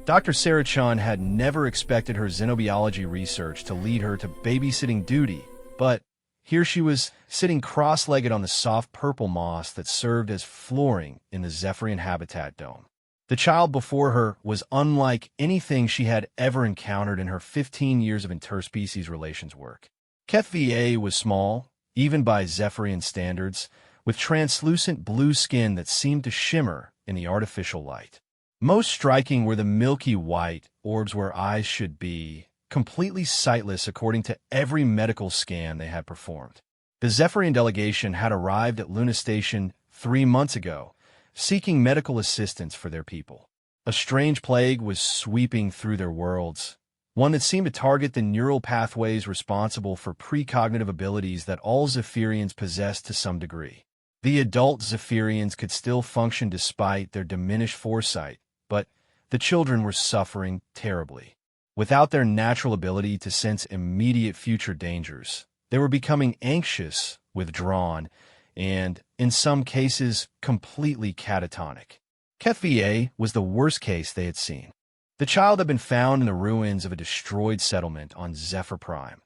Dr. Sarah Chun had never expected her xenobiology research to lead her to babysitting duty, but here she was sitting cross-legged on the soft purple moss that served as flooring in the Zephyrian habitat dome. The child before her was unlike anything she had ever encountered in her 15 years of interspecies relations work. HFY was small, even by Zephyrian standards, with translucent blue skin that seemed to shimmer in the artificial light. Most striking were the milky white orbs where eyes should be, completely sightless according to every medical scan they had performed. The Zephyrian delegation had arrived at Luna Station 3 months ago, seeking medical assistance for their people. A strange plague was sweeping through their worlds, one that seemed to target the neural pathways responsible for precognitive abilities that all Zephyrians possessed to some degree. The adult Zephyrians could still function despite their diminished foresight, but the children were suffering terribly. Without their natural ability to sense immediate future dangers, they were becoming anxious, withdrawn, and, in some cases, completely catatonic. HFY was the worst case they had seen. The child had been found in the ruins of a destroyed settlement on Zephyr Prime,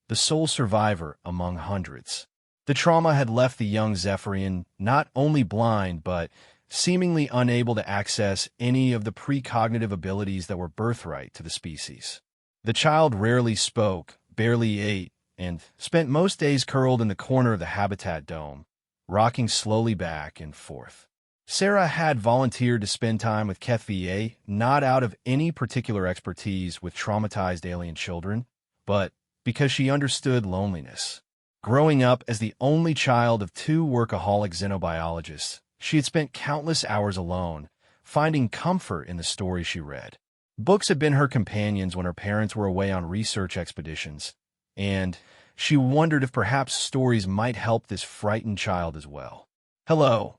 the sole survivor among hundreds. The trauma had left the young Zephyrian not only blind, but seemingly unable to access any of the precognitive abilities that were birthright to the species. The child rarely spoke, barely ate, and spent most days curled in the corner of the habitat dome, rocking slowly back and forth. Sarah had volunteered to spend time with HFY, not out of any particular expertise with traumatized alien children, but because she understood loneliness. Growing up as the only child of 2 workaholic xenobiologists, she had spent countless hours alone, finding comfort in the stories she read. Books had been her companions when her parents were away on research expeditions, and she wondered if perhaps stories might help this frightened child as well. "Hello,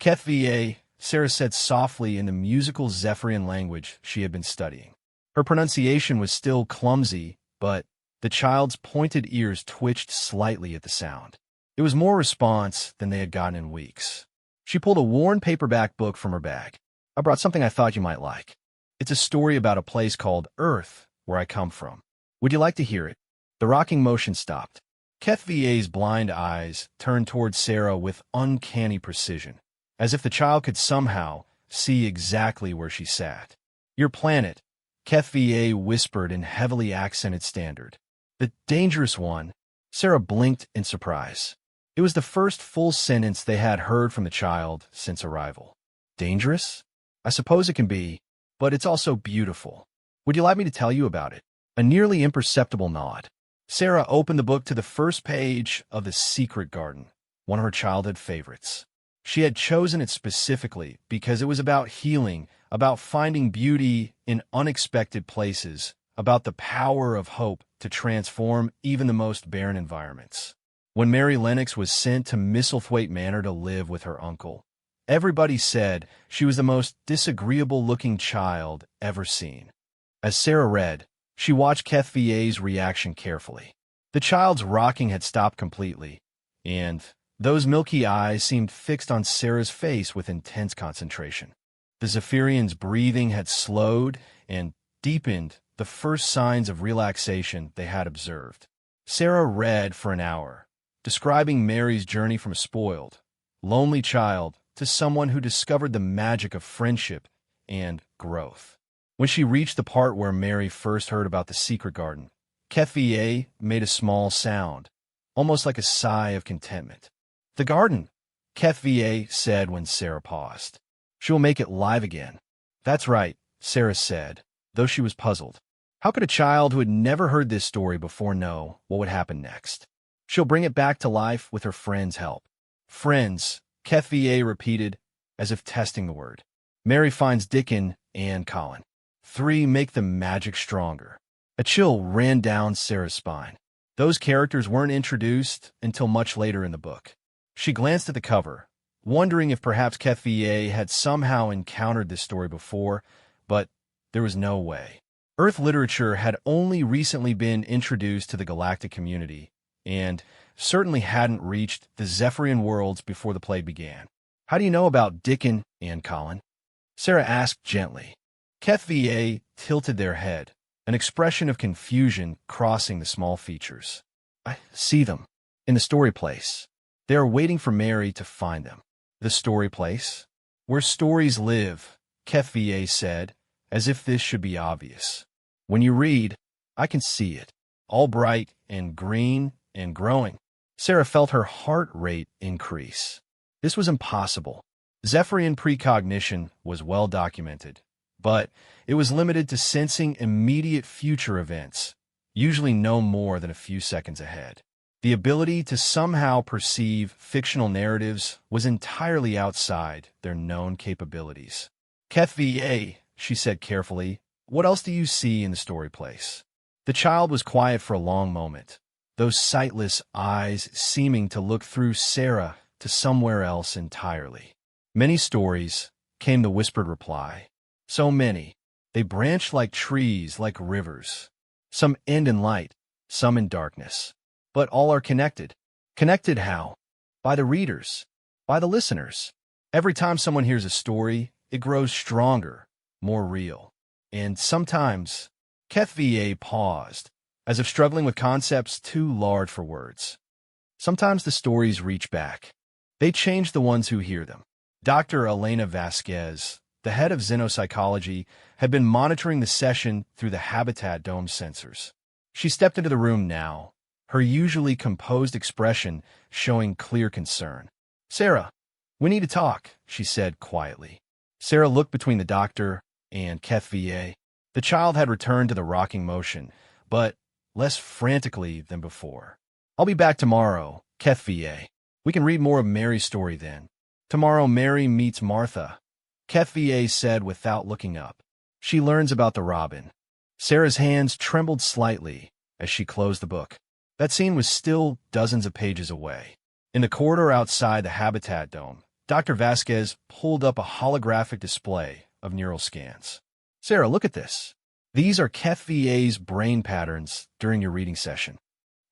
HFY," Sarah said softly in the musical Zephyrian language she had been studying. Her pronunciation was still clumsy, but the child's pointed ears twitched slightly at the sound. It was more response than they had gotten in weeks. She pulled a worn paperback book from her bag. "I brought something I thought you might like. It's a story about a place called Earth, where I come from. Would you like to hear it?" The rocking motion stopped. HFY's blind eyes turned toward Sarah with uncanny precision, as if the child could somehow see exactly where she sat. "Your planet," HFY whispered in heavily accented standard. "The dangerous one." Sarah blinked in surprise. It was the first full sentence they had heard from the child since arrival. "Dangerous? I suppose it can be, but it's also beautiful. Would you like me to tell you about it?" A nearly imperceptible nod. Sarah opened the book to the first page of The Secret Garden, one of her childhood favorites. She had chosen it specifically because it was about healing, about finding beauty in unexpected places, about the power of hope to transform even the most barren environments. When Mary Lennox was sent to Misselthwaite Manor to live with her uncle, everybody said she was the most disagreeable-looking child ever seen. As Sarah read, she watched HFY's reaction carefully. The child's rocking had stopped completely, and those milky eyes seemed fixed on Sarah's face with intense concentration. The Zephyrian's breathing had slowed and deepened, the first signs of relaxation they had observed. Sarah read for an hour, describing Mary's journey from a spoiled, lonely child to someone who discovered the magic of friendship and growth. When she reached the part where Mary first heard about the secret garden, HFY made a small sound, almost like a sigh of contentment. "The garden," HFY said when Sarah paused. "She will make it live again." "That's right," Sarah said, though she was puzzled. How could a child who had never heard this story before know what would happen next? "She'll bring it back to life with her friends' help." "Friends," HFY repeated, as if testing the word. "Mary finds Dickon and Colin. 3 make the magic stronger." A chill ran down Sarah's spine. Those characters weren't introduced until much later in the book. She glanced at the cover, wondering if perhaps HFY had somehow encountered this story before, but there was no way. Earth literature had only recently been introduced to the galactic community, and certainly hadn't reached the Zephyrian worlds before the plague began. "How do you know about Dickon and Colin?" Sarah asked gently. HFY tilted their head, an expression of confusion crossing the small features. I see them. In the story place. They are waiting for Mary to find them. The story place? Where stories live, HFY said, as if this should be obvious. When you read, I can see it. All bright and green and growing. Sarah felt her heart rate increase. This was impossible. Zephyrian precognition was well documented, but it was limited to sensing immediate future events, usually no more than a few seconds ahead. The ability to somehow perceive fictional narratives was entirely outside their known capabilities. HFY, she said carefully, what else do you see in the story place? The child was quiet for a long moment, those sightless eyes seeming to look through Sarah to somewhere else entirely. Many stories, came the whispered reply. So many. They branch like trees, like rivers. Some end in light, some in darkness. But all are connected. Connected how? By the readers. By the listeners. Every time someone hears a story, it grows stronger, more real. And sometimes, HFY paused, as if struggling with concepts too large for words. Sometimes the stories reach back. They change the ones who hear them. Dr. Elena Vasquez, the head of xenopsychology, had been monitoring the session through the Habitat Dome sensors. She stepped into the room now, her usually composed expression showing clear concern. Sarah, we need to talk, she said quietly. Sarah looked between the doctor and HFY. The child had returned to the rocking motion, but less frantically than before. I'll be back tomorrow, HFY. We can read more of Mary's story then. Tomorrow Mary meets Martha, HFY said without looking up. She learns about the robin. Sarah's hands trembled slightly as she closed the book. That scene was still dozens of pages away. In the corridor outside the Habitat Dome, Dr. Vasquez pulled up a holographic display of neural scans. Sarah, look at this. These are HFY's brain patterns during your reading session.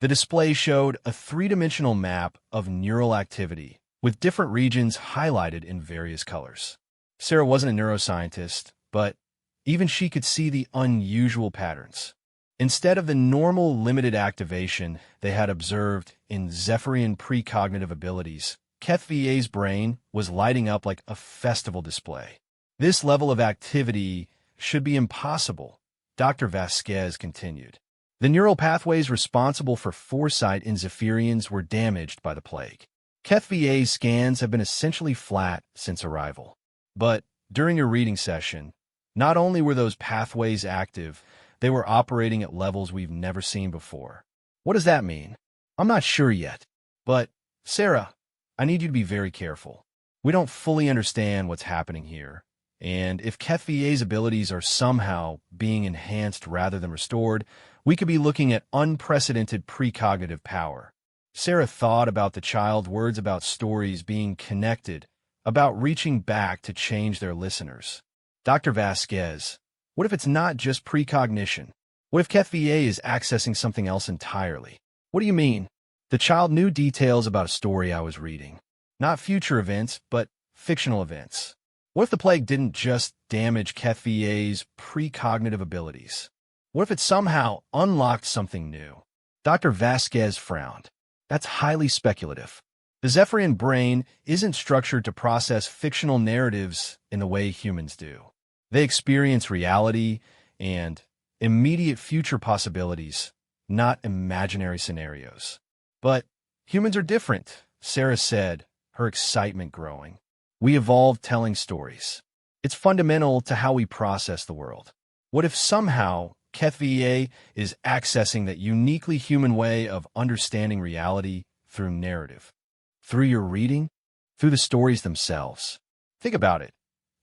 The display showed a three-dimensional map of neural activity, with different regions highlighted in various colors. Sarah wasn't a neuroscientist, but even she could see the unusual patterns. Instead of the normal limited activation they had observed in Zephyrian precognitive abilities, HFY's brain was lighting up like a festival display. This level of activity should be impossible, Dr. Vasquez continued. The neural pathways responsible for foresight in Zephyrians were damaged by the plague. HFY's scans have been essentially flat since arrival. But during your reading session, not only were those pathways active, they were operating at levels we've never seen before. What does that mean? I'm not sure yet. But, Sarah, I need you to be very careful. We don't fully understand what's happening here. And if HFY's abilities are somehow being enhanced rather than restored, we could be looking at unprecedented precognitive power. Sarah thought about the child's words about stories being connected, about reaching back to change their listeners. Dr. Vasquez, what if it's not just precognition? What if HFY is accessing something else entirely? What do you mean? The child knew details about a story I was reading. Not future events, but fictional events. What if the plague didn't just damage HFY's precognitive abilities? What if it somehow unlocked something new? Dr. Vasquez frowned. That's highly speculative. The Zephyrian brain isn't structured to process fictional narratives in the way humans do. They experience reality and immediate future possibilities, not imaginary scenarios. But humans are different, Sarah said, her excitement growing. We evolved telling stories. It's fundamental to how we process the world. What if somehow HFY is accessing that uniquely human way of understanding reality through narrative? Through your reading? Through the stories themselves? Think about it.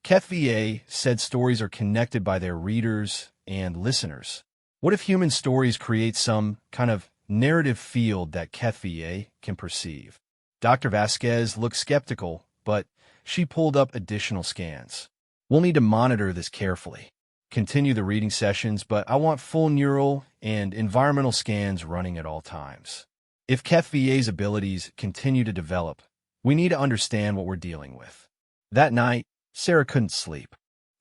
HFY said stories are connected by their readers and listeners. What if human stories create some kind of narrative field that HFY can perceive? Dr. Vasquez looked skeptical, but she pulled up additional scans. We'll need to monitor this carefully. Continue the reading sessions, but I want full neural and environmental scans running at all times. If HFY's abilities continue to develop, we need to understand what we're dealing with. That night, Sarah couldn't sleep.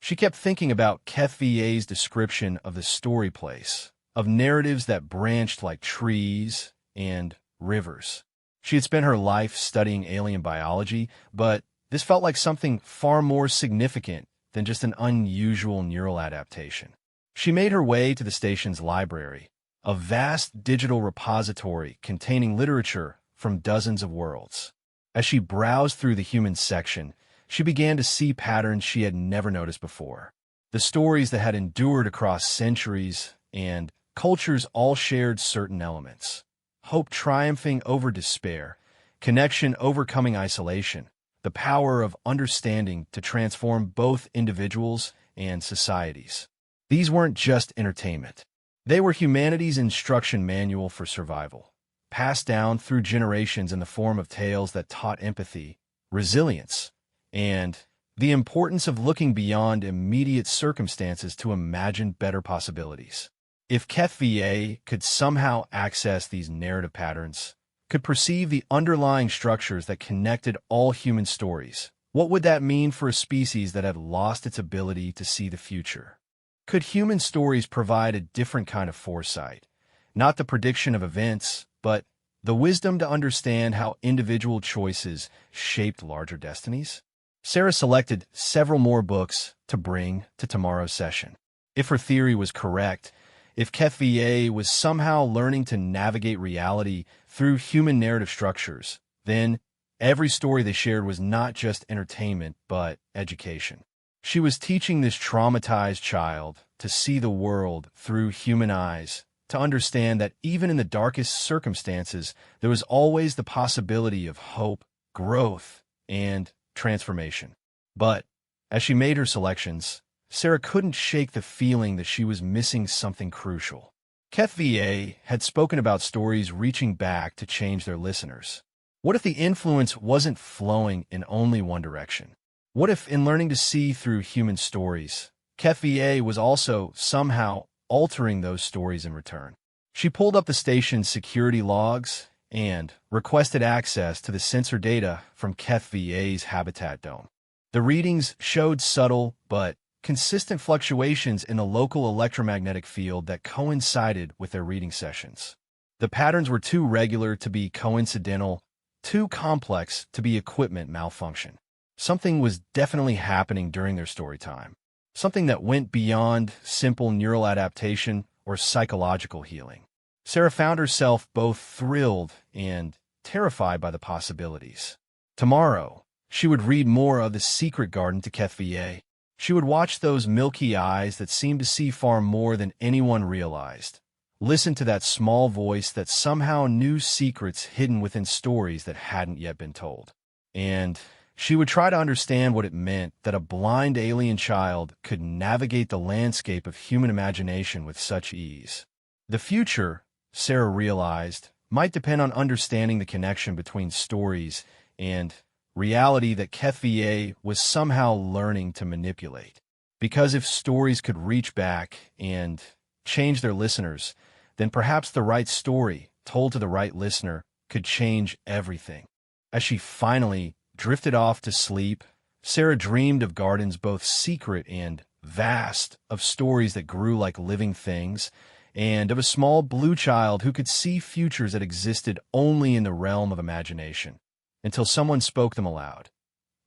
She kept thinking about HFY's description of the story place, of narratives that branched like trees and rivers. She had spent her life studying alien biology, but this felt like something far more significant than just an unusual neural adaptation. She made her way to the station's library, a vast digital repository containing literature from dozens of worlds. As she browsed through the human section, she began to see patterns she had never noticed before. The stories that had endured across centuries and cultures all shared certain elements. Hope triumphing over despair, connection overcoming isolation, the power of understanding to transform both individuals and societies. These weren't just entertainment. They were humanity's instruction manual for survival, passed down through generations in the form of tales that taught empathy, resilience, and the importance of looking beyond immediate circumstances to imagine better possibilities. If HFY could somehow access these narrative patterns, could perceive the underlying structures that connected all human stories, what would that mean for a species that had lost its ability to see the future? Could human stories provide a different kind of foresight, not the prediction of events, but the wisdom to understand how individual choices shaped larger destinies? Sarah selected several more books to bring to tomorrow's session. If her theory was correct, if HFY was somehow learning to navigate reality through human narrative structures, then every story they shared was not just entertainment, but education. She was teaching this traumatized child to see the world through human eyes, to understand that even in the darkest circumstances, there was always the possibility of hope, growth, and transformation. But as she made her selections, Sarah couldn't shake the feeling that she was missing something crucial. HFY had spoken about stories reaching back to change their listeners. What if the influence wasn't flowing in only one direction? What if, in learning to see through human stories, HFY was also somehow altering those stories in return? She pulled up the station's security logs and requested access to the sensor data from HFY's habitat dome. The readings showed subtle but consistent fluctuations in the local electromagnetic field that coincided with their reading sessions. The patterns were too regular to be coincidental, too complex to be equipment malfunction. Something was definitely happening during their story time, something that went beyond simple neural adaptation or psychological healing. Sarah found herself both thrilled and terrified by the possibilities. Tomorrow, she would read more of The Secret Garden to HFY. She would watch those milky eyes that seemed to see far more than anyone realized. Listen to that small voice that somehow knew secrets hidden within stories that hadn't yet been told. And she would try to understand what it meant that a blind alien child could navigate the landscape of human imagination with such ease. The future, Sarah realized, might depend on understanding the connection between stories and reality that HFY was somehow learning to manipulate. Because if stories could reach back and change their listeners, then perhaps the right story, told to the right listener, could change everything. As she finally drifted off to sleep, Sarah dreamed of gardens both secret and vast, of stories that grew like living things, and of a small blue child who could see futures that existed only in the realm of imagination, until someone spoke them aloud.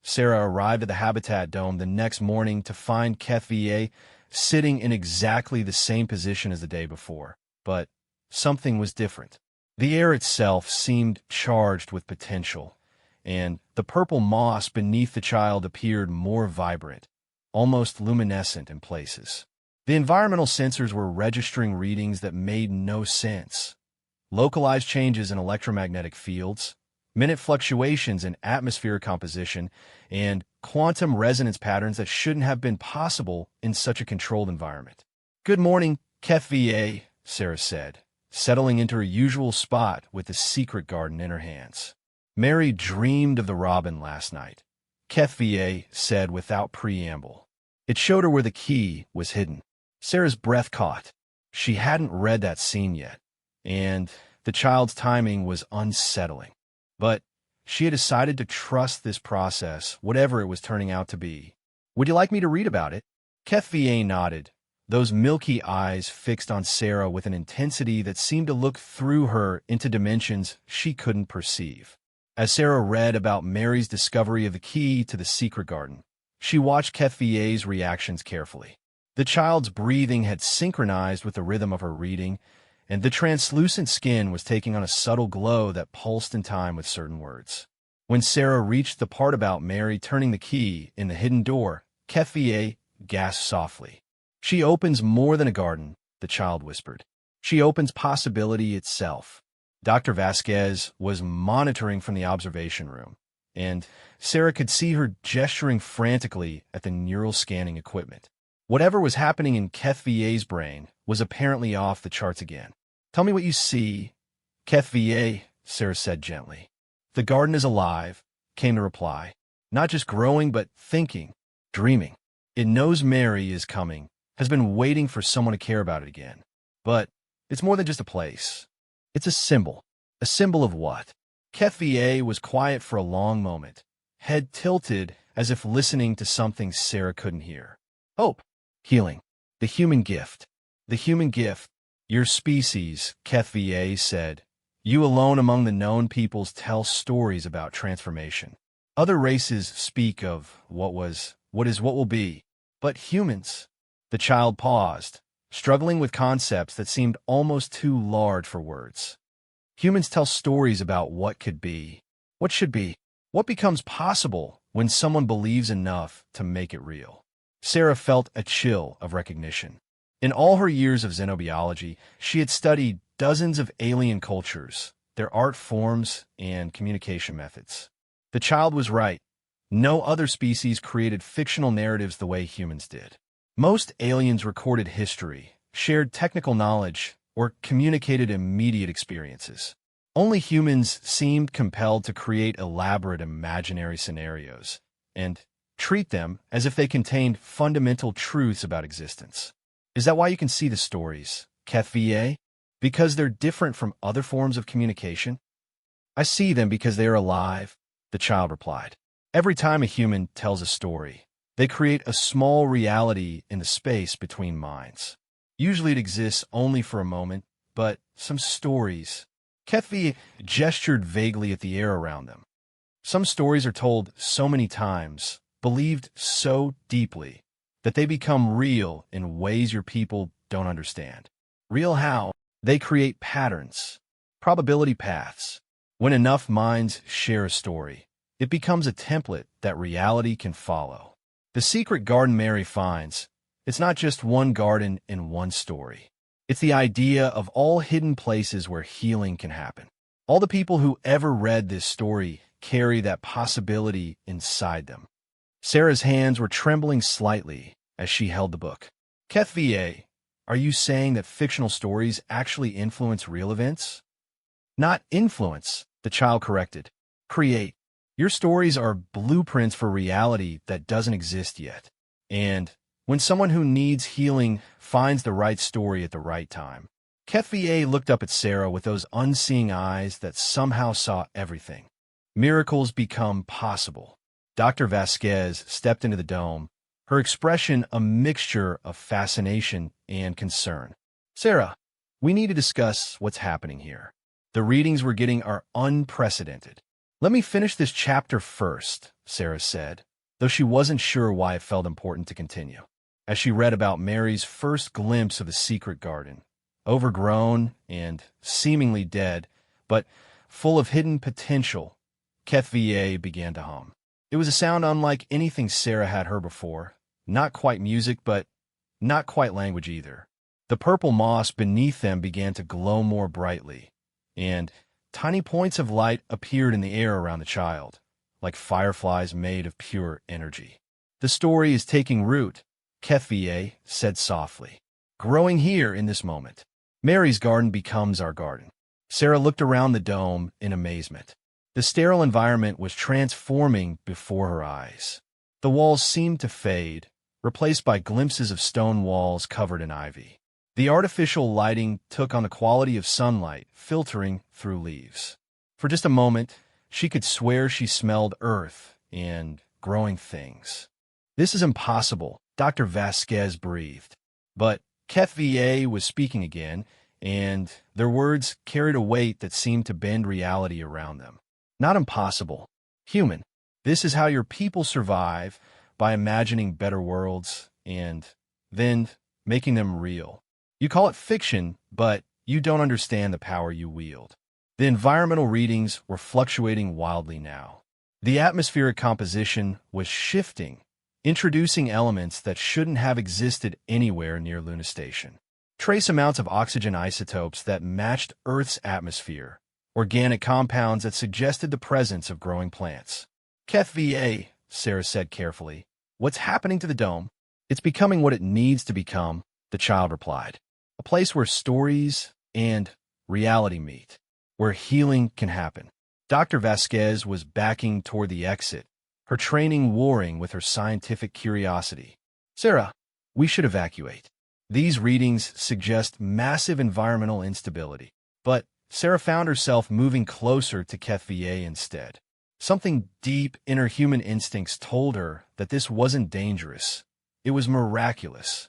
Sarah arrived at the Habitat Dome the next morning to find HFY sitting in exactly the same position as the day before, but something was different. The air itself seemed charged with potential, and the purple moss beneath the child appeared more vibrant, almost luminescent in places. The environmental sensors were registering readings that made no sense. Localized changes in electromagnetic fields, minute fluctuations in atmospheric composition, and quantum resonance patterns that shouldn't have been possible in such a controlled environment. "Good morning, HFY," Sarah said, settling into her usual spot with The Secret Garden in her hands. "Mary dreamed of the robin last night," HFY said without preamble. It showed her where the key was hidden. Sarah's breath caught. She hadn't read that scene yet, and the child's timing was unsettling. But she had decided to trust this process, whatever it was turning out to be. "Would you like me to read about it?" HFY nodded, those milky eyes fixed on Sarah with an intensity that seemed to look through her into dimensions she couldn't perceive. As Sarah read about Mary's discovery of the key to the secret garden, she watched HFY's reactions carefully. The child's breathing had synchronized with the rhythm of her reading, and the translucent skin was taking on a subtle glow that pulsed in time with certain words. When Sarah reached the part about Mary turning the key in the hidden door, HFY gasped softly. "She opens more than a garden," the child whispered. "She opens possibility itself." Dr. Vasquez was monitoring from the observation room, and Sarah could see her gesturing frantically at the neural scanning equipment. Whatever was happening in HFY's brain was apparently off the charts again. "Tell me what you see." "HFY," Sarah said gently. "The garden is alive," came the reply. "Not just growing, but thinking, dreaming. It knows Mary is coming, has been waiting for someone to care about it again. But it's more than just a place. It's a symbol. A symbol of what?" HFY was quiet for a long moment, head tilted as if listening to something Sarah couldn't hear. "Hope. Healing. The human gift. The human gift. Your species," HFY said. "You alone among the known peoples tell stories about transformation. Other races speak of what was, what is, what will be. But humans..." The child paused, struggling with concepts that seemed almost too large for words. "Humans tell stories about what could be, what should be, what becomes possible when someone believes enough to make it real." Sarah felt a chill of recognition. In all her years of xenobiology, she had studied dozens of alien cultures, their art forms, and communication methods. The child was right. No other species created fictional narratives the way humans did. Most aliens recorded history, shared technical knowledge, or communicated immediate experiences. Only humans seemed compelled to create elaborate imaginary scenarios and treat them as if they contained fundamental truths about existence. "Is that why you can see the stories, HFY? Because they're different from other forms of communication?" "I see them because they are alive," the child replied. "Every time a human tells a story, they create a small reality in the space between minds. Usually it exists only for a moment, but some stories..." HFY gestured vaguely at the air around them. "Some stories are told so many times, believed so deeply, that they become real in ways your people don't understand." "Real how?" "They create patterns, probability paths. When enough minds share a story, it becomes a template that reality can follow. The secret garden Mary finds, it's not just one garden in one story. It's the idea of all hidden places where healing can happen. All the people who ever read this story carry that possibility inside them." Sarah's hands were trembling slightly as she held the book. "HFY, are you saying that fictional stories actually influence real events?" "Not influence," the child corrected. "Create. Your stories are blueprints for reality that doesn't exist yet. And when someone who needs healing finds the right story at the right time..." HFY looked up at Sarah with those unseeing eyes that somehow saw everything. "Miracles become possible." Dr. Vasquez stepped into the dome, her expression a mixture of fascination and concern. "Sarah, we need to discuss what's happening here. The readings we're getting are unprecedented." "Let me finish this chapter first," Sarah said, though she wasn't sure why it felt important to continue. As she read about Mary's first glimpse of the secret garden, overgrown and seemingly dead, but full of hidden potential, HFY began to hum. It was a sound unlike anything Sarah had heard before. Not quite music, but not quite language either. The purple moss beneath them began to glow more brightly, and tiny points of light appeared in the air around the child, like fireflies made of pure energy. "The story is taking root," HFY said softly. "Growing here in this moment. Mary's garden becomes our garden." Sarah looked around the dome in amazement. The sterile environment was transforming before her eyes. The walls seemed to fade, replaced by glimpses of stone walls covered in ivy. The artificial lighting took on the quality of sunlight filtering through leaves. For just a moment, she could swear she smelled earth and growing things. "This is impossible," Dr. Vasquez breathed. But HFY was speaking again, and their words carried a weight that seemed to bend reality around them. Not impossible. Human. This is how your people survive, by imagining better worlds and then making them real. You call it fiction, but you don't understand the power you wield. The environmental readings were fluctuating wildly now. The atmospheric composition was shifting, introducing elements that shouldn't have existed anywhere near Luna Station. Trace amounts of oxygen isotopes that matched Earth's atmosphere, organic compounds that suggested the presence of growing plants. HFY, Sarah said carefully. What's happening to the dome? It's becoming what it needs to become, the child replied. A place where stories and reality meet, where healing can happen. Dr. Vasquez was backing toward the exit, her training warring with her scientific curiosity. Sarah, we should evacuate. These readings suggest massive environmental instability. But Sarah found herself moving closer to HFY instead. Something deep in her human instincts told her that this wasn't dangerous. It was miraculous.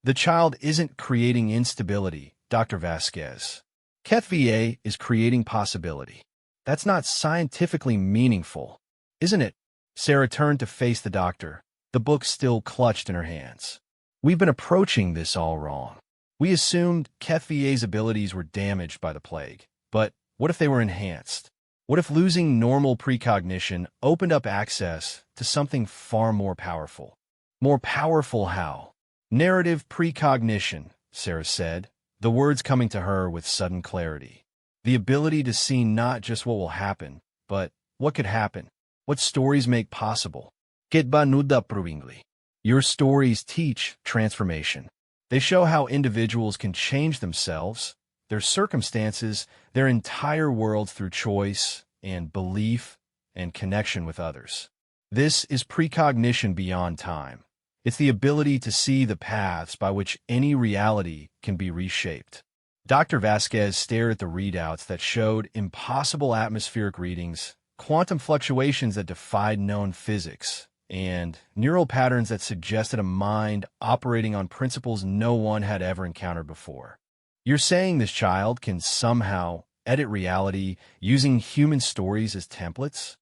The child isn't creating instability, Dr. Vasquez. HFY is creating possibility. That's not scientifically meaningful, isn't it? Sarah turned to face the doctor, the book still clutched in her hands. We've been approaching this all wrong. We assumed HFY's abilities were damaged by the plague. But what if they were enhanced? What if losing normal precognition opened up access to something far more powerful? More powerful how? Narrative precognition, Sarah said, the words coming to her with sudden clarity. The ability to see not just what will happen, but what could happen, what stories make possible. Get banuda provingly. Your stories teach transformation. They show how individuals can change themselves, their circumstances, their entire world through choice and belief and connection with others. This is precognition beyond time. It's the ability to see the paths by which any reality can be reshaped. Dr. Vasquez stared at the readouts that showed impossible atmospheric readings, quantum fluctuations that defied known physics, and neural patterns that suggested a mind operating on principles no one had ever encountered before. You're saying this child can somehow edit reality using human stories as templates?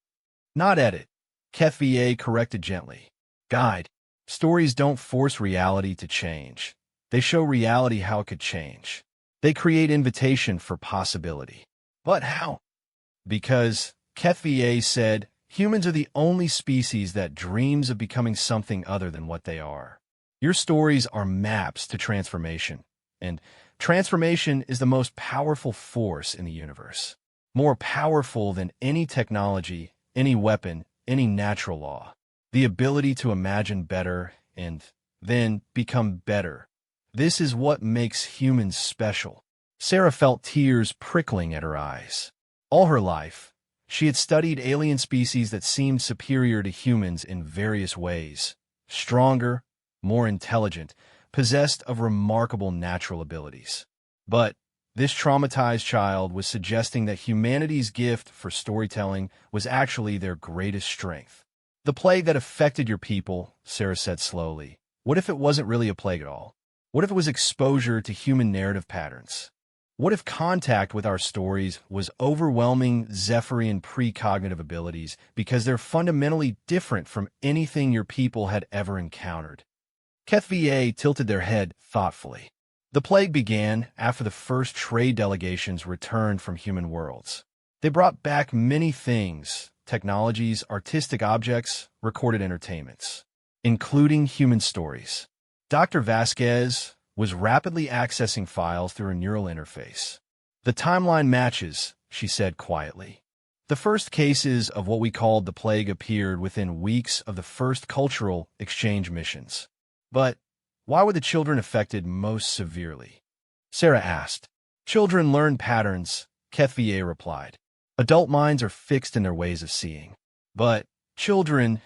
Not edit, HFY corrected gently. Guide. Stories don't force reality to change. They show reality how it could change. They create invitation for possibility. But how? Because, HFY said, humans are the only species that dreams of becoming something other than what they are. Your stories are maps to transformation, and transformation is the most powerful force in the universe. More powerful than any technology, any weapon, any natural law. The ability to imagine better and then become better. This is what makes humans special. Sarah felt tears prickling at her eyes. All her life, she had studied alien species that seemed superior to humans in various ways. Stronger, more intelligent, possessed of remarkable natural abilities. But this traumatized child was suggesting that humanity's gift for storytelling was actually their greatest strength. The plague that affected your people, Sarah said slowly. What if it wasn't really a plague at all? What if it was exposure to human narrative patterns? What if contact with our stories was overwhelming Zephyrian precognitive abilities because they're fundamentally different from anything your people had ever encountered? HFY tilted their head thoughtfully. The plague began after the first trade delegations returned from human worlds. They brought back many things, technologies, artistic objects, recorded entertainments, including human stories. Dr. Vasquez was rapidly accessing files through her neural interface. The timeline matches, she said quietly. The first cases of what we called the plague appeared within weeks of the first cultural exchange missions. But why were the children affected most severely? Sarah asked. Children learn patterns, HFY replied. Adult minds are fixed in their ways of seeing. But children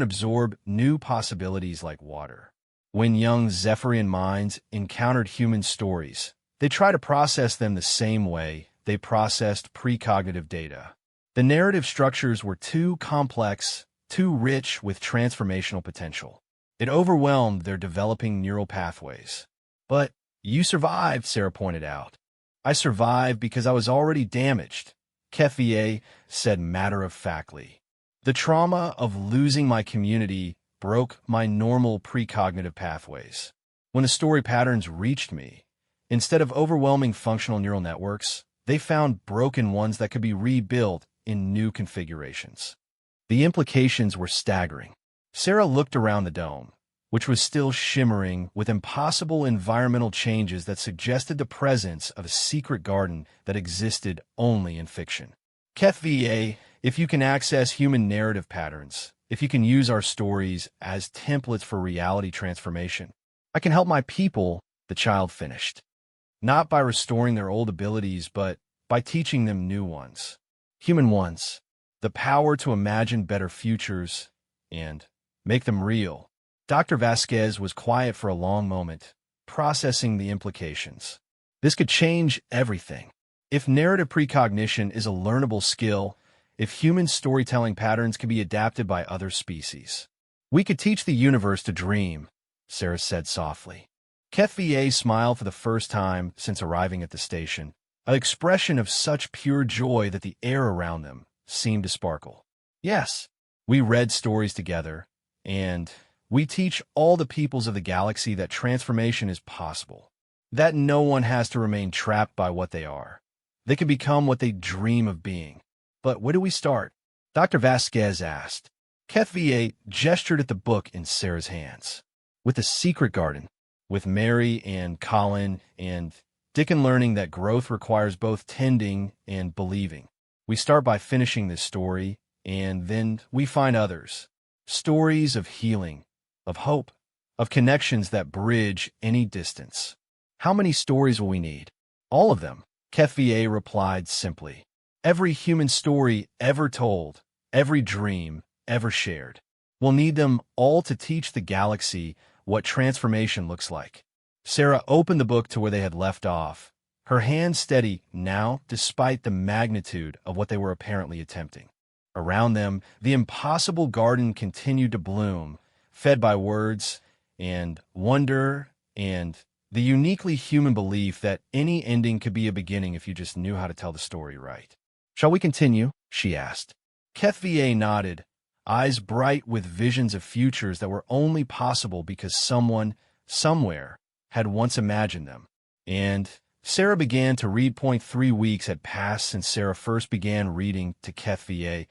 absorb new possibilities like water. When young Zephyrian minds encountered human stories, they try to process them the same way they processed precognitive data. The narrative structures were too complex, too rich with transformational potential. It overwhelmed their developing neural pathways. But you survived, Sarah pointed out. I survived because I was already damaged, Kefie said matter-of-factly. The trauma of losing my community broke my normal precognitive pathways. When the story patterns reached me, instead of overwhelming functional neural networks, they found broken ones that could be rebuilt in new configurations. The implications were staggering. Sarah looked around the dome, which was still shimmering with impossible environmental changes that suggested the presence of a secret garden that existed only in fiction. KFVA, if you can access human narrative patterns, if you can use our stories as templates for reality transformation, I can help my people, the child finished. Not by restoring their old abilities, but by teaching them new ones. Human ones. The power to imagine better futures and make them real. Dr. Vasquez was quiet for a long moment, processing the implications. This could change everything. If narrative precognition is a learnable skill, if human storytelling patterns can be adapted by other species, we could teach the universe to dream, Sarah said softly. Kefie smiled for the first time since arriving at the station, an expression of such pure joy that the air around them seemed to sparkle. Yes, we read stories together, and we teach all the peoples of the galaxy that transformation is possible, that no one has to remain trapped by what they are. They can become what they dream of being. But where do we start? Dr. Vasquez asked. Kefie gestured at the book in Sarah's hands. With the secret garden, with Mary and Colin and Dickon learning that growth requires both tending and believing. We start by finishing this story, and then we find others. Stories of healing, of hope, of connections that bridge any distance. How many stories will we need? All of them, Kefie replied simply. Every human story ever told, every dream ever shared. We'll need them all to teach the galaxy what transformation looks like. Sarah opened the book to where they had left off, her hand steady now despite the magnitude of what they were apparently attempting. Around them, the impossible garden continued to bloom, fed by words and wonder and the uniquely human belief that any ending could be a beginning if you just knew how to tell the story right. Shall we continue? She asked. Kefie nodded, eyes bright with visions of futures that were only possible because someone, somewhere, had once imagined them. And Sarah began to read. 3 weeks had passed since Sarah first began reading to Kefie,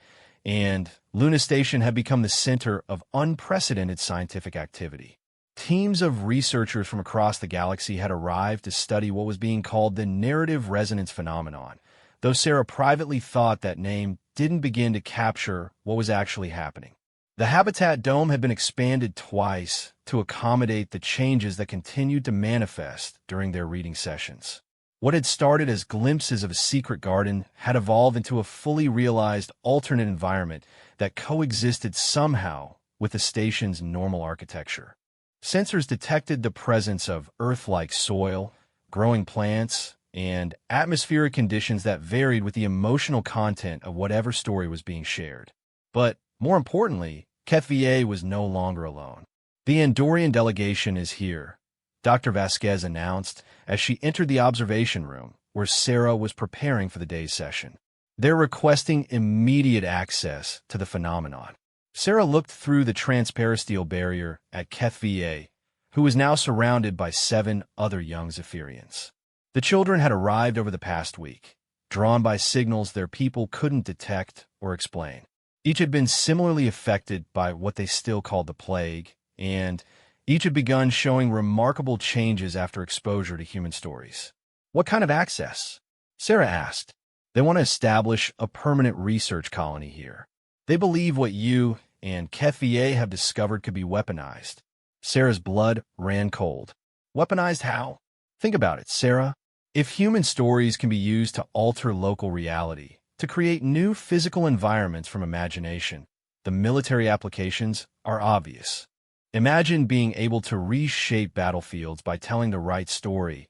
and Luna Station had become the center of unprecedented scientific activity. Teams of researchers from across the galaxy had arrived to study what was being called the narrative resonance phenomenon, though Sarah privately thought that name didn't begin to capture what was actually happening. The Habitat Dome had been expanded twice to accommodate the changes that continued to manifest during their reading sessions. What had started as glimpses of a secret garden had evolved into a fully realized alternate environment that coexisted somehow with the station's normal architecture. Sensors detected the presence of Earth-like soil, growing plants, and atmospheric conditions that varied with the emotional content of whatever story was being shared. But, more importantly, Kefie was no longer alone. The Andorian delegation is here, Dr. Vasquez announced as she entered the observation room where Sarah was preparing for the day's session. They're requesting immediate access to the phenomenon. Sarah looked through the transparisteel barrier at Kefie, who was now surrounded by 7 other young Zephyrians. The children had arrived over the past week, drawn by signals their people couldn't detect or explain. Each had been similarly affected by what they still called the plague, and each had begun showing remarkable changes after exposure to human stories. What kind of access? Sarah asked. They want to establish a permanent research colony here. They believe what you and Kefie have discovered could be weaponized. Sarah's blood ran cold. Weaponized how? Think about it, Sarah. If human stories can be used to alter local reality, to create new physical environments from imagination, the military applications are obvious. Imagine being able to reshape battlefields by telling the right story,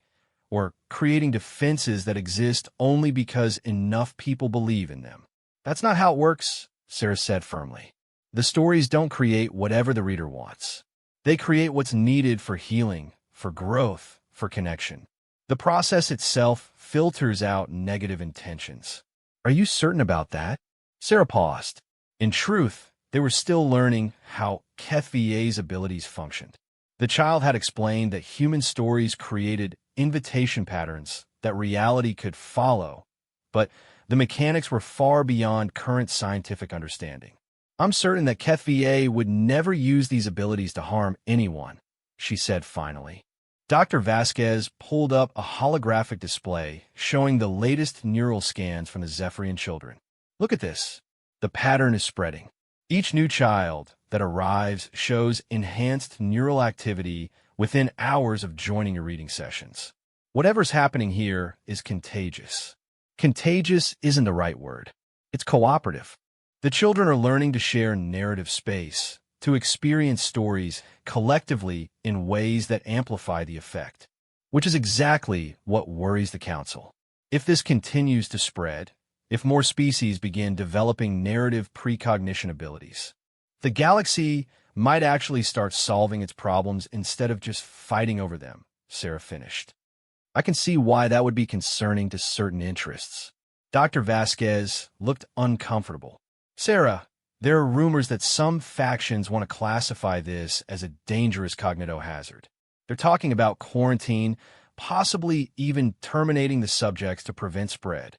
or creating defenses that exist only because enough people believe in them. That's not how it works, Sarah said firmly. The stories don't create whatever the reader wants. They create what's needed for healing, for growth, for connection. The process itself filters out negative intentions. Are you certain about that? Sarah paused. In truth, they were still learning how HFY's abilities functioned. The child had explained that human stories created invitation patterns that reality could follow, but the mechanics were far beyond current scientific understanding. I'm certain that HFY would never use these abilities to harm anyone, she said finally. Dr. Vasquez pulled up a holographic display showing the latest neural scans from the Zephyrian children. Look at this. The pattern is spreading. Each new child that arrives shows enhanced neural activity within hours of joining your reading sessions. Whatever's happening here is contagious. Contagious isn't the right word. It's cooperative. The children are learning to share narrative space, to experience stories collectively in ways that amplify the effect, which is exactly what worries the Council. If this continues to spread, if more species begin developing narrative precognition abilities, the galaxy might actually start solving its problems instead of just fighting over them, Sarah finished. I can see why that would be concerning to certain interests. Dr. Vasquez looked uncomfortable. Sarah, there are rumors that some factions want to classify this as a dangerous cognitohazard. They're talking about quarantine, possibly even terminating the subjects to prevent spread.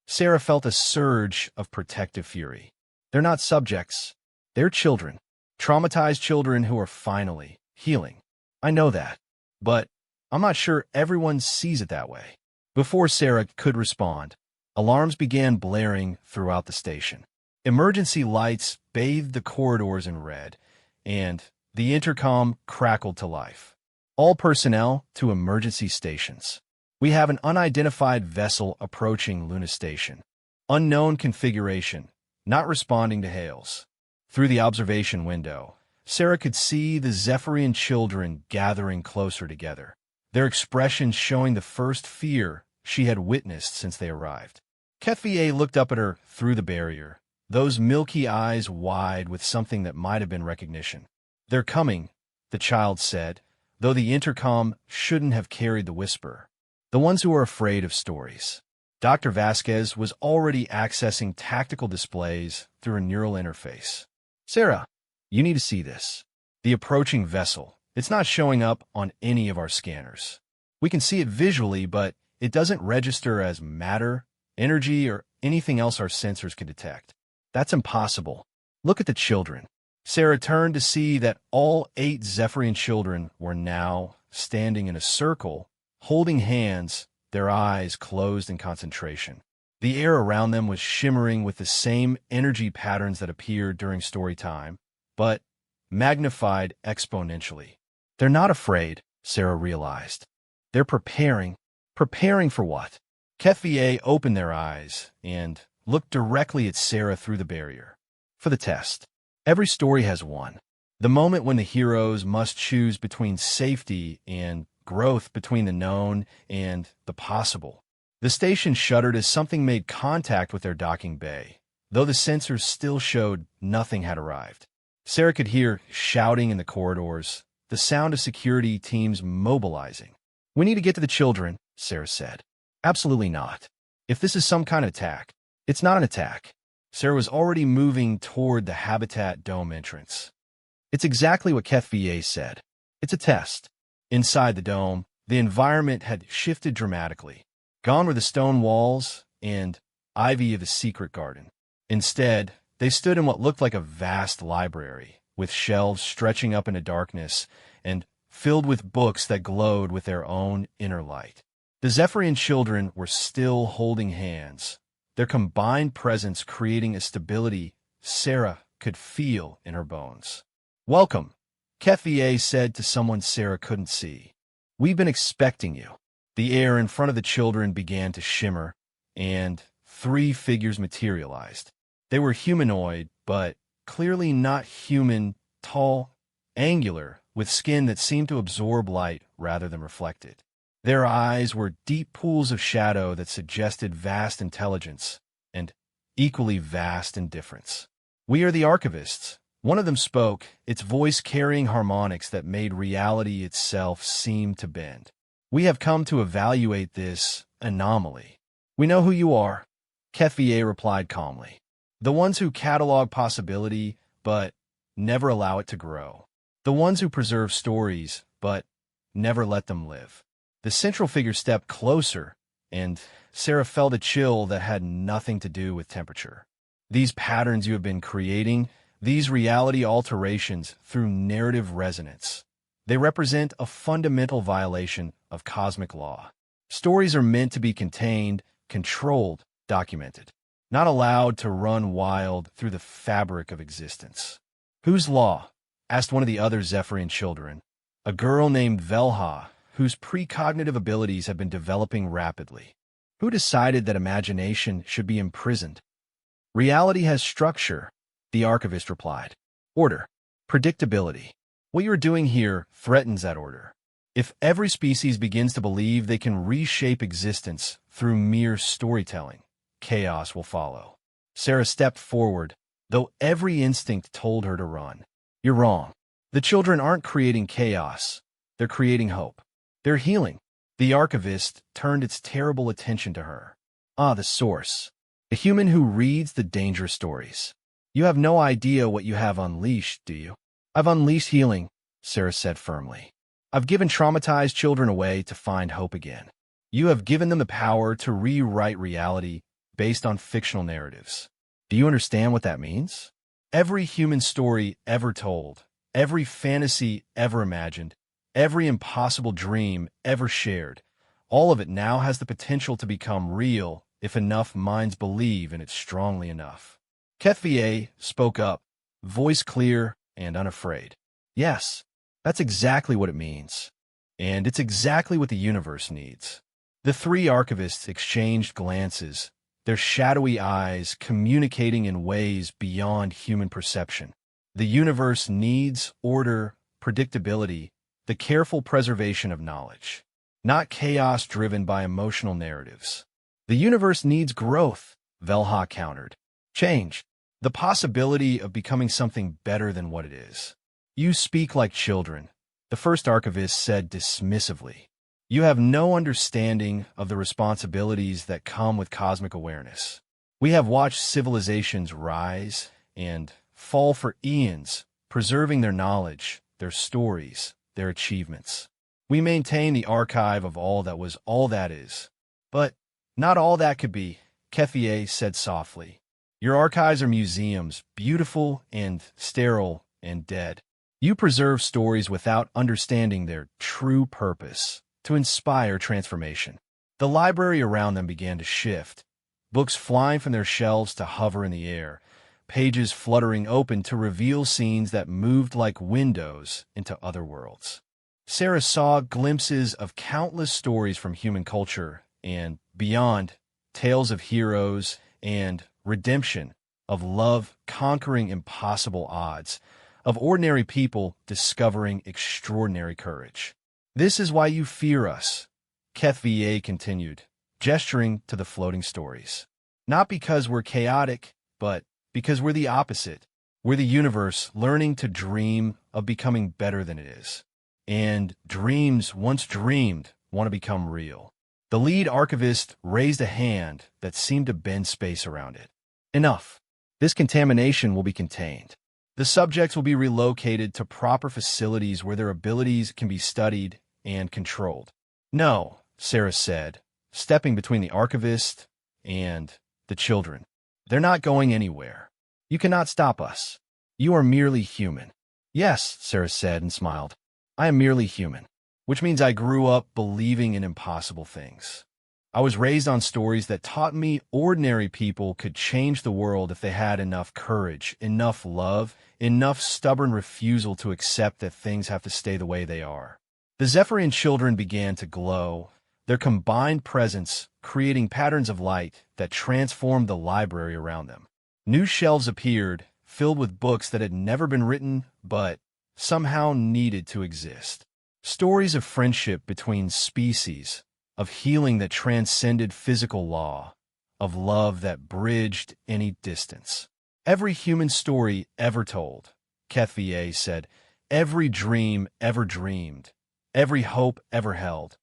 Sarah felt a surge of protective fury. They're not subjects. They're children. Traumatized children who are finally healing. I know that. But I'm not sure everyone sees it that way. Before Sarah could respond, alarms began blaring throughout the station. Emergency lights bathed the corridors in red, and the intercom crackled to life. All personnel to emergency stations. We have an unidentified vessel approaching Luna Station. Unknown configuration, not responding to hails. Through the observation window, Sarah could see the Zephyrian children gathering closer together, their expressions showing the first fear she had witnessed since they arrived. HFY looked up at her through the barrier, those milky eyes wide with something that might have been recognition. They're coming, the child said, though the intercom shouldn't have carried the whisper. The ones who are afraid of stories. Dr. Vasquez was already accessing tactical displays through a neural interface. Sarah, you need to see this. The approaching vessel. It's not showing up on any of our scanners. We can see it visually, but it doesn't register as matter, energy, or anything else our sensors can detect. That's impossible. Look at the children. Sarah turned to see that all 8 Zephyrian children were now standing in a circle, holding hands, their eyes closed in concentration. The air around them was shimmering with the same energy patterns that appeared during story time, but magnified exponentially. They're not afraid, Sarah realized. They're preparing. Preparing for what? HFY opened their eyes and looked directly at Sarah through the barrier. For the test. Every story has one. The moment when the heroes must choose between safety and growth, between the known and the possible. The station shuddered as something made contact with their docking bay, though the sensors still showed nothing had arrived. Sarah could hear shouting in the corridors, the sound of security teams mobilizing. We need to get to the children, Sarah said. Absolutely not. If this is some kind of attack, it's not an attack. Sarah was already moving toward the Habitat Dome entrance. It's exactly what HFY said. It's a test. Inside the dome, the environment had shifted dramatically. Gone were the stone walls and ivy of the secret garden. Instead, they stood in what looked like a vast library, with shelves stretching up into darkness and filled with books that glowed with their own inner light. The Zephyrian children were still holding hands, their combined presence creating a stability Sarah could feel in her bones. Welcome, HFY said to someone Sarah couldn't see. We've been expecting you. The air in front of the children began to shimmer, and 3 figures materialized. They were humanoid, but clearly not human, tall, angular, with skin that seemed to absorb light rather than reflect it. Their eyes were deep pools of shadow that suggested vast intelligence and equally vast indifference. We are the archivists, One of them spoke, its voice carrying harmonics that made reality itself seem to bend. "We have come to evaluate this anomaly." "We know who you are," HFY replied calmly. "The ones who catalog possibility, but never allow it to grow. The ones who preserve stories, but never let them live." The central figure stepped closer, and Sarah felt a chill that had nothing to do with temperature. "These patterns you have been creating, these reality alterations through narrative resonance, they represent a fundamental violation of cosmic law. Stories are meant to be contained, controlled, documented, not allowed to run wild through the fabric of existence." "Whose law?" asked one of the other Zephyrian children, a girl named Velha, whose precognitive abilities had been developing rapidly. "Who decided that imagination should be imprisoned?" "Reality has structure," the archivist replied. "Order, predictability. What you're doing here threatens that order. If every species begins to believe they can reshape existence through mere storytelling, chaos will follow." Sarah stepped forward, though every instinct told her to run. "You're wrong. The children aren't creating chaos. They're creating hope. They're healing." The archivist turned its terrible attention to her. "Ah, the source. The human who reads the dangerous stories. You have no idea what you have unleashed, do you?" "I've unleashed healing," Sarah said firmly. "I've given traumatized children a way to find hope again. You have given them the power to rewrite reality based on fictional narratives. Do you understand what that means? Every human story ever told, every fantasy ever imagined, every impossible dream ever shared, all of it now has the potential to become real if enough minds believe in it strongly enough." HFY spoke up, voice clear and unafraid. "Yes, that's exactly what it means. And it's exactly what the universe needs." The three archivists exchanged glances, their shadowy eyes communicating in ways beyond human perception. The universe needs order, predictability, the careful preservation of knowledge, not chaos driven by emotional narratives. "The universe needs growth," Velha countered. "Change, the possibility of becoming something better than what it is." "You speak like children," the first archivist said dismissively. "You have no understanding of the responsibilities that come with cosmic awareness. We have watched civilizations rise and fall for eons, preserving their knowledge, their stories, their achievements. We maintain the archive of all that was, all that is. But not all that could be," HFY said softly. "Your archives are museums, beautiful and sterile and dead. You preserve stories without understanding their true purpose, to inspire transformation." The library around them began to shift, books flying from their shelves to hover in the air, pages fluttering open to reveal scenes that moved like windows into other worlds. Sarah saw glimpses of countless stories from human culture and beyond, tales of heroes and redemption, of love conquering impossible odds, of ordinary people discovering extraordinary courage. "This is why you fear us," HFY continued, gesturing to the floating stories. "Not because we're chaotic, but because we're the opposite. We're the universe learning to dream of becoming better than it is. And dreams once dreamed want to become real." The lead archivist raised a hand that seemed to bend space around it. "Enough. This contamination will be contained. The subjects will be relocated to proper facilities where their abilities can be studied and controlled." "No," Sarah said, stepping between the archivist and the children. "They're not going anywhere. You cannot stop us. You are merely human." "Yes," Sarah said and smiled. "I am merely human, which means I grew up believing in impossible things. I was raised on stories that taught me ordinary people could change the world if they had enough courage, enough love, enough stubborn refusal to accept that things have to stay the way they are." The Zephyrian children began to glow, their combined presence creating patterns of light that transformed the library around them. New shelves appeared, filled with books that had never been written but somehow needed to exist. Stories of friendship between species, of healing that transcended physical law, of love that bridged any distance. Every human story ever told, KFVA said, every dream ever dreamed, every hope ever held.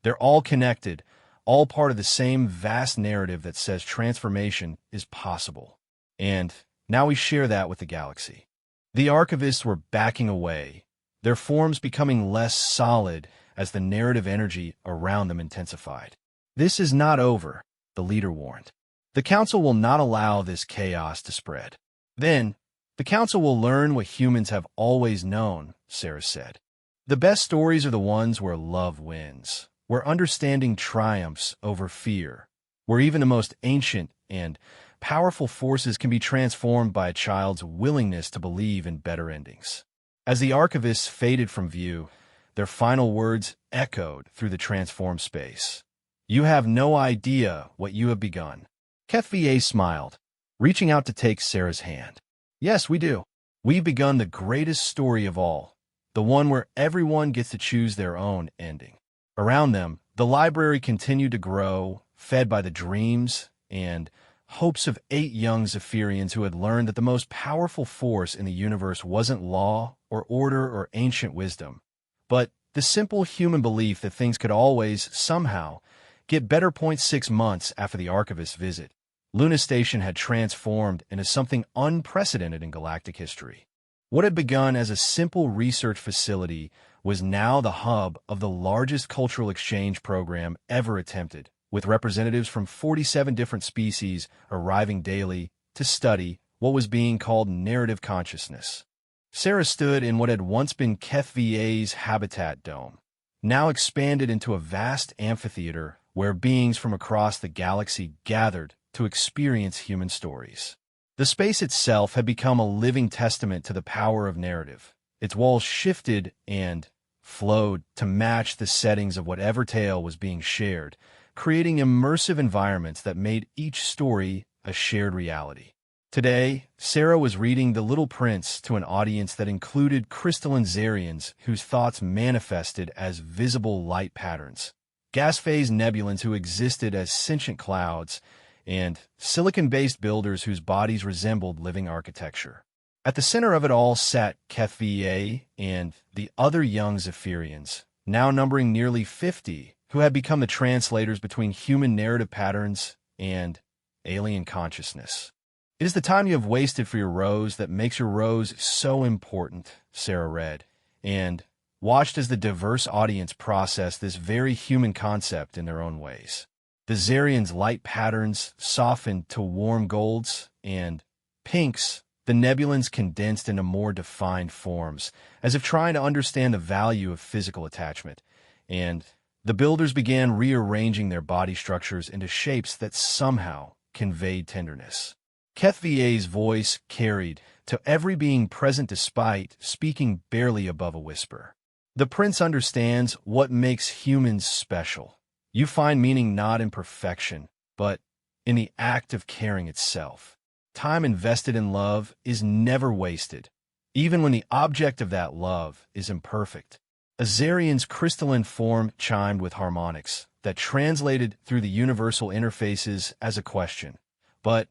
They're all connected, all part of the same vast narrative that says transformation is possible. And now we share that with the galaxy. The archivists were backing away, their forms becoming less solid as the narrative energy around them intensified. This is not over, the leader warned. The Council will not allow this chaos to spread. Then, the Council will learn what humans have always known, Sarah said. The best stories are the ones where love wins, where understanding triumphs over fear, where even the most ancient and powerful forces can be transformed by a child's willingness to believe in better endings. As the archivists faded from view, their final words echoed through the transformed space. You have no idea what you have begun. KFVA smiled, reaching out to take Sarah's hand. Yes, we do. We've begun the greatest story of all, the one where everyone gets to choose their own ending. Around them, the library continued to grow, fed by the dreams and hopes of 8 young Zephyrians who had learned that the most powerful force in the universe wasn't law or order or ancient wisdom, but the simple human belief that things could always, somehow, get better. 6 months after the archivist's visit, Luna Station had transformed into something unprecedented in galactic history. What had begun as a simple research facility was now the hub of the largest cultural exchange program ever attempted, with representatives from 47 different species arriving daily to study what was being called narrative consciousness. Sarah stood in what had once been KFVA's Habitat Dome, now expanded into a vast amphitheater where beings from across the galaxy gathered to experience human stories. The space itself had become a living testament to the power of narrative. Its walls shifted and flowed to match the settings of whatever tale was being shared, creating immersive environments that made each story a shared reality. Today, Sarah was reading The Little Prince to an audience that included crystalline Zarians whose thoughts manifested as visible light patterns, gas phase nebulans who existed as sentient clouds, and silicon-based builders whose bodies resembled living architecture. At the center of it all sat KFVA and the other young Zephyrians, now numbering nearly 50, who had become the translators between human narrative patterns and alien consciousness. It is the time you have wasted for your rose that makes your rose so important, Sarah read, and watched as the diverse audience processed this very human concept in their own ways. The Zarians' light patterns softened to warm golds and pinks, the nebulans condensed into more defined forms, as if trying to understand the value of physical attachment, and the builders began rearranging their body structures into shapes that somehow conveyed tenderness. KFVA's voice carried to every being present despite speaking barely above a whisper. The prince understands what makes humans special. You find meaning not in perfection, but in the act of caring itself. Time invested in love is never wasted, even when the object of that love is imperfect. Azarian's crystalline form chimed with harmonics that translated through the universal interfaces as a question. But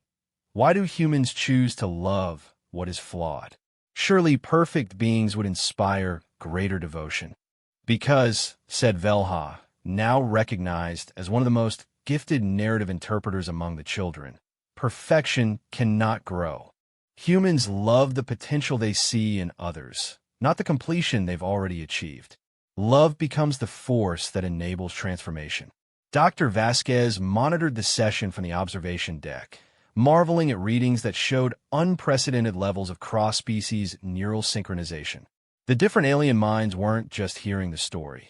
why do humans choose to love what is flawed? Surely perfect beings would inspire greater devotion. Because, said Velha, now recognized as one of the most gifted narrative interpreters among the children, perfection cannot grow. Humans love the potential they see in others, not the completion they've already achieved. Love becomes the force that enables transformation. Dr. Vasquez monitored the session from the observation deck, marveling at readings that showed unprecedented levels of cross-species neural synchronization. The different alien minds weren't just hearing the story.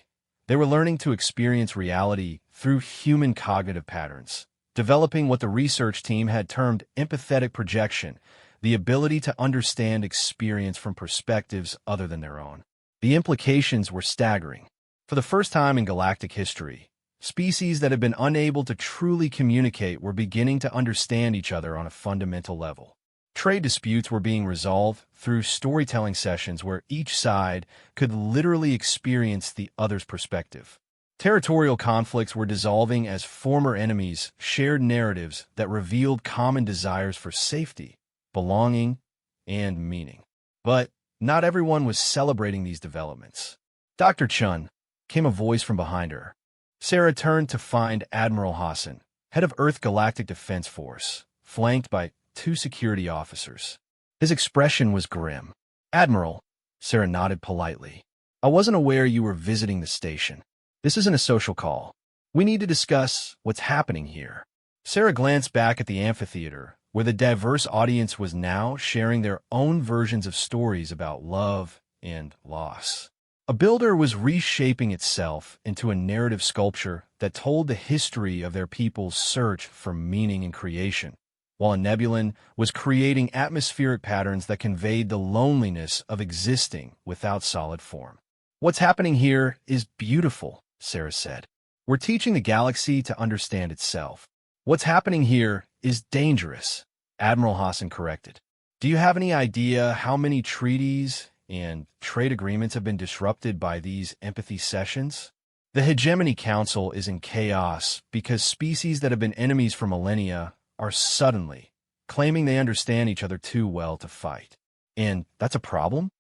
They were learning to experience reality through human cognitive patterns, developing what the research team had termed empathetic projection, the ability to understand experience from perspectives other than their own. The implications were staggering. For the first time in galactic history, species that had been unable to truly communicate were beginning to understand each other on a fundamental level. Trade disputes were being resolved through storytelling sessions where each side could literally experience the other's perspective. Territorial conflicts were dissolving as former enemies shared narratives that revealed common desires for safety, belonging, and meaning. But not everyone was celebrating these developments. Dr. Chun, came a voice from behind her. Sarah turned to find Admiral Hassan, head of Earth Galactic Defense Force, flanked by 2 security officers. His expression was grim. "Admiral," Sarah nodded politely. "I wasn't aware you were visiting the station. This isn't a social call. We need to discuss what's happening here." Sarah glanced back at the amphitheater, where the diverse audience was now sharing their own versions of stories about love and loss. A builder was reshaping itself into a narrative sculpture that told the history of their people's search for meaning and creation, while a Nebulan was creating atmospheric patterns that conveyed the loneliness of existing without solid form. "What's happening here is beautiful," Sarah said. "We're teaching the galaxy to understand itself." "What's happening here is dangerous," Admiral Hassan corrected. "Do you have any idea how many treaties and trade agreements have been disrupted by these empathy sessions? The Hegemony Council is in chaos because species that have been enemies for millennia are suddenly claiming they understand each other too well to fight. And that's a problem?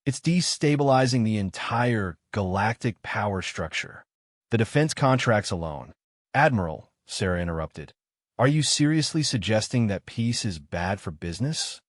It's destabilizing the entire galactic power structure. The defense contracts alone." "Admiral," Sarah interrupted, "are you seriously suggesting that peace is bad for business?"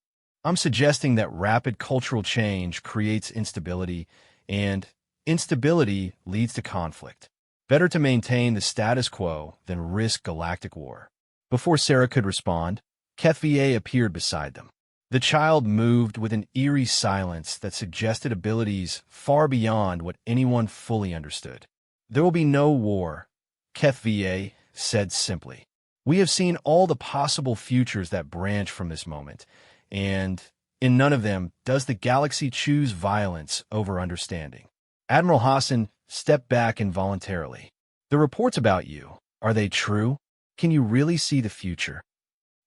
"I'm suggesting that rapid cultural change creates instability, and instability leads to conflict. Better to maintain the status quo than risk galactic war." Before Sarah could respond, HFY appeared beside them. The child moved with an eerie silence that suggested abilities far beyond what anyone fully understood. "There will be no war," HFY said simply. "We have seen all the possible futures that branch from this moment, and in none of them does the galaxy choose violence over understanding." Admiral Hassan stepped back involuntarily. "The reports about you, are they true? Can you really see the future?"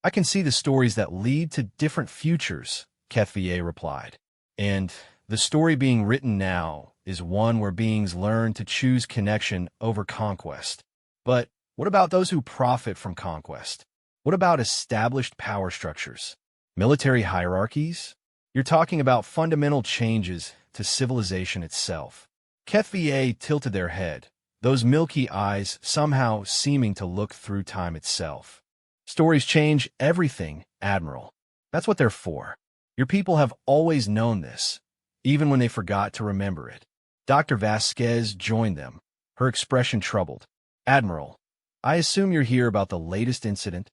"I can see the stories that lead to different futures," HFY replied. "And the story being written now is one where beings learn to choose connection over conquest. But what about those who profit from conquest? What about established power structures? Military hierarchies? You're talking about fundamental changes to civilization itself." HFY tilted their head, those milky eyes somehow seeming to look through time itself. "Stories change everything, Admiral. That's what they're for. Your people have always known this, even when they forgot to remember it." Dr. Vasquez joined them, her expression troubled. "Admiral, I assume you're here about the latest incident."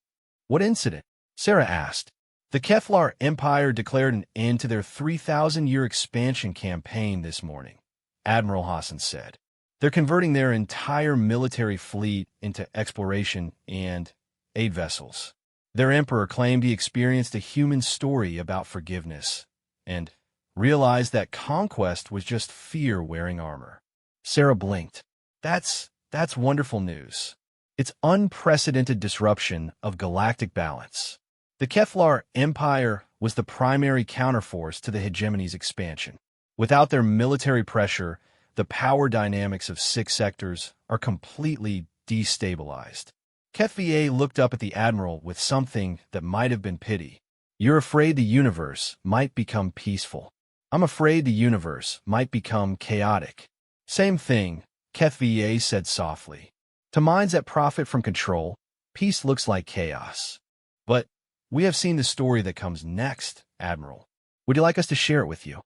"What incident?" Sarah asked. "The Kevlar Empire declared an end to their 3,000-year expansion campaign this morning," Admiral Hassan said. "They're converting their entire military fleet into exploration and aid vessels. Their emperor claimed he experienced a human story about forgiveness and realized that conquest was just fear wearing armor." Sarah blinked. That's wonderful news. It's unprecedented disruption of galactic balance." The Kevlar Empire was the primary counterforce to the hegemony's expansion. Without their military pressure, the power dynamics of 6 sectors are completely destabilized. HFY looked up at the Admiral with something that might have been pity. "You're afraid the universe might become peaceful. I'm afraid the universe might become chaotic." "Same thing," HFY said softly. "To minds that profit from control, peace looks like chaos. But we have seen the story that comes next, Admiral. Would you like us to share it with you?"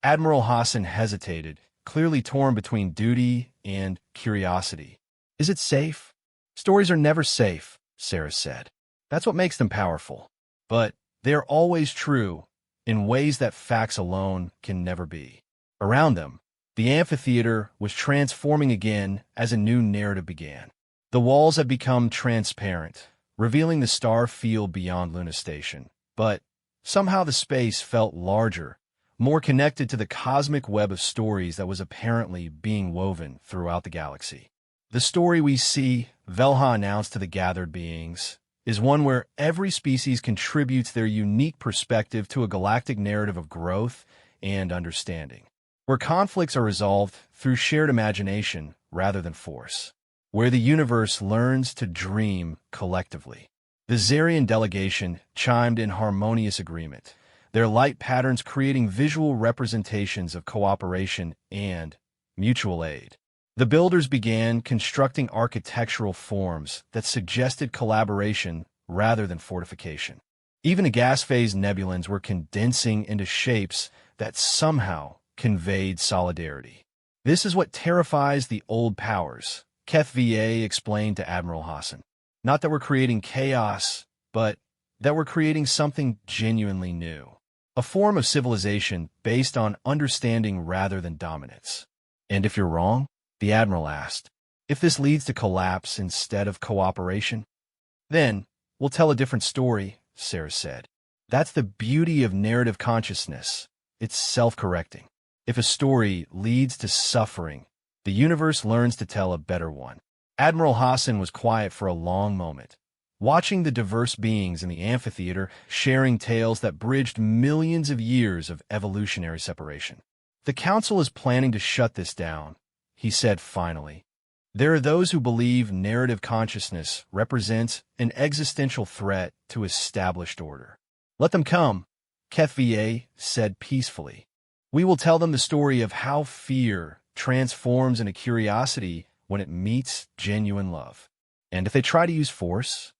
Admiral Hassan hesitated, clearly torn between duty and curiosity. "Is it safe?" "Stories are never safe," Sarah said. "That's what makes them powerful. But they are always true in ways that facts alone can never be." Around them, the amphitheater was transforming again as a new narrative began. The walls had become transparent, revealing the star field beyond Luna Station. But somehow the space felt larger, more connected to the cosmic web of stories that was apparently being woven throughout the galaxy. "The story we see," Velha announced to the gathered beings, "is one where every species contributes their unique perspective to a galactic narrative of growth and understanding, where conflicts are resolved through shared imagination rather than force, where the universe learns to dream collectively." The Zarian delegation chimed in harmonious agreement, their light patterns creating visual representations of cooperation and mutual aid. The builders began constructing architectural forms that suggested collaboration rather than fortification. Even the gas-phase nebulons were condensing into shapes that somehow conveyed solidarity. This is what terrifies the old powers, Keth VA explained to Admiral Hassan. Not that we're creating chaos, but that we're creating something genuinely new. A form of civilization based on understanding rather than dominance. And if you're wrong, the Admiral asked, if this leads to collapse instead of cooperation, then we'll tell a different story, Sarah said. That's the beauty of narrative consciousness. It's self-correcting. If a story leads to suffering, the universe learns to tell a better one. Admiral Hassan was quiet for a long moment, watching the diverse beings in the amphitheater sharing tales that bridged millions of years of evolutionary separation. The Council is planning to shut this down, he said finally. There are those who believe narrative consciousness represents an existential threat to established order. Let them come, Keth VA said peacefully. We will tell them the story of how fear transforms into curiosity when it meets genuine love. And if they try to use force,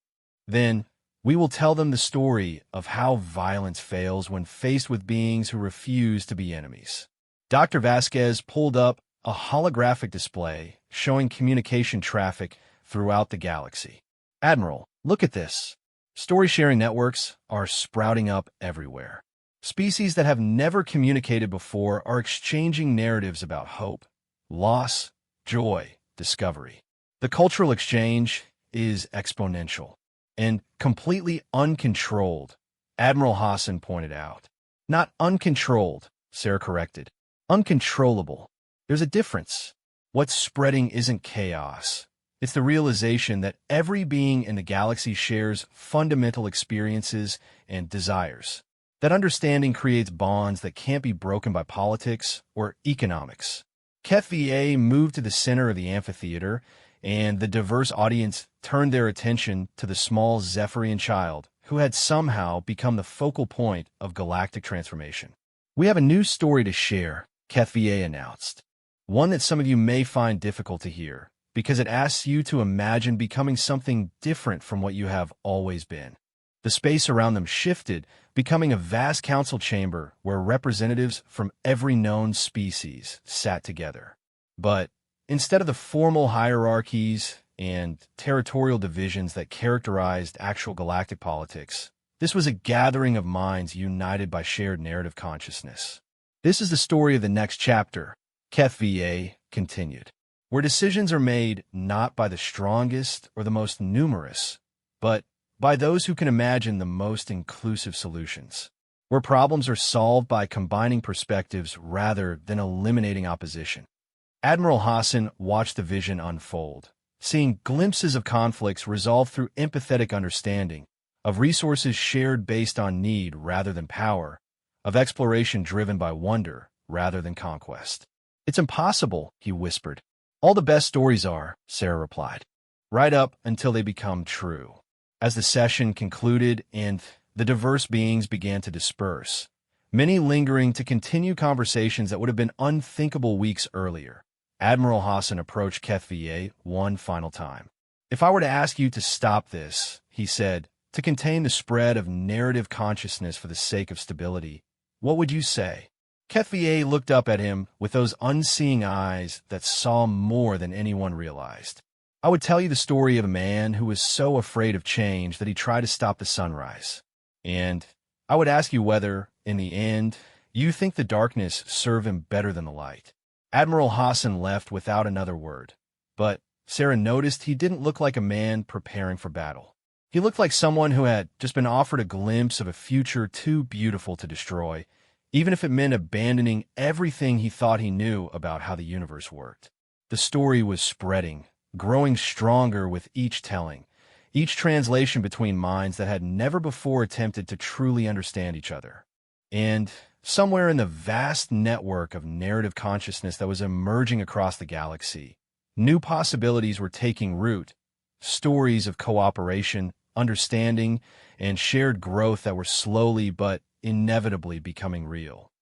then we will tell them the story of how violence fails when faced with beings who refuse to be enemies. Dr. Vasquez pulled up a holographic display showing communication traffic throughout the galaxy. Admiral, look at this. Story-sharing networks are sprouting up everywhere. Species that have never communicated before are exchanging narratives about hope, loss, joy, discovery. The cultural exchange is exponential and completely uncontrolled, Admiral Hassan pointed out. Not uncontrolled, Sarah corrected. Uncontrollable. There's a difference. What's spreading isn't chaos. It's the realization that every being in the galaxy shares fundamental experiences and desires. That understanding creates bonds that can't be broken by politics or economics. Keth VA moved to the center of the amphitheater, and the diverse audience turned their attention to the small Zephyrian child who had somehow become the focal point of galactic transformation. We have a new story to share, Keth VA announced. One that some of you may find difficult to hear, because it asks you to imagine becoming something different from what you have always been. The space around them shifted, becoming a vast council chamber where representatives from every known species sat together. But instead of the formal hierarchies and territorial divisions that characterized actual galactic politics, this was a gathering of minds united by shared narrative consciousness. This is the story of the next chapter, Keth VA continued, where decisions are made not by the strongest or the most numerous, but by those who can imagine the most inclusive solutions, where problems are solved by combining perspectives rather than eliminating opposition. Admiral Hassan watched the vision unfold, seeing glimpses of conflicts resolved through empathetic understanding, of resources shared based on need rather than power, of exploration driven by wonder rather than conquest. It's impossible, he whispered. All the best stories are, Sarah replied, right up until they become true. As the session concluded and the diverse beings began to disperse, many lingering to continue conversations that would have been unthinkable weeks earlier, Admiral Hassan approached Keth VA one final time. If I were to ask you to stop this, he said, to contain the spread of narrative consciousness for the sake of stability, what would you say? Keth VA looked up at him with those unseeing eyes that saw more than anyone realized. I would tell you the story of a man who was so afraid of change that he tried to stop the sunrise. And I would ask you whether, in the end, you think the darkness served him better than the light. Admiral Hassan left without another word, but Sarah noticed he didn't look like a man preparing for battle. He looked like someone who had just been offered a glimpse of a future too beautiful to destroy, even if it meant abandoning everything he thought he knew about how the universe worked. The story was spreading, growing stronger with each telling, each translation between minds that had never before attempted to truly understand each other. And somewhere in the vast network of narrative consciousness that was emerging across the galaxy, new possibilities were taking root, stories of cooperation, understanding, and shared growth that were slowly but inevitably becoming real.